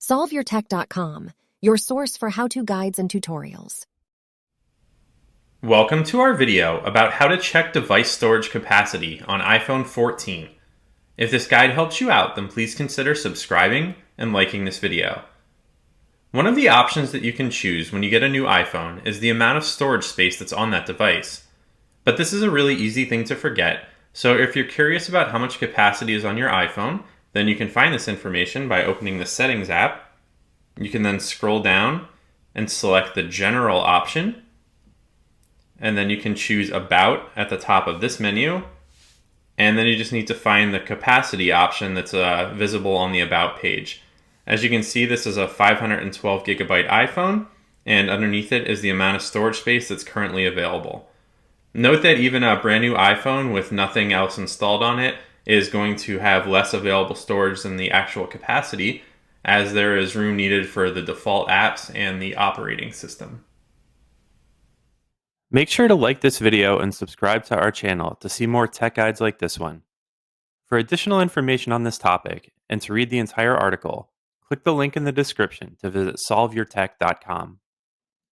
SolveYourTech.com, your source for how-to guides and tutorials. Welcome to our video about how to check device storage capacity on iPhone 14. If this guide helps you out, then please consider subscribing and liking this video. One of the options that you can choose when you get a new iPhone is the amount of storage space that's on that device. But this is a really easy thing to forget, so if you're curious about how much capacity is on your iPhone, then you can find this information by opening the Settings app. You can then scroll down and select the General option, and then you can choose About at the top of this menu, and then you just need to find the capacity option that's visible on the About page. As you can see, this is a 512 gigabyte iPhone, and underneath it is the amount of storage space that's currently available. Note that even a brand new iPhone with nothing else installed on it is going to have less available storage than the actual capacity, as there is room needed for the default apps and the operating system. Make sure to like this video and subscribe to our channel to see more tech guides like this one. For additional information on this topic and to read the entire article, click the link in the description to visit solveyourtech.com.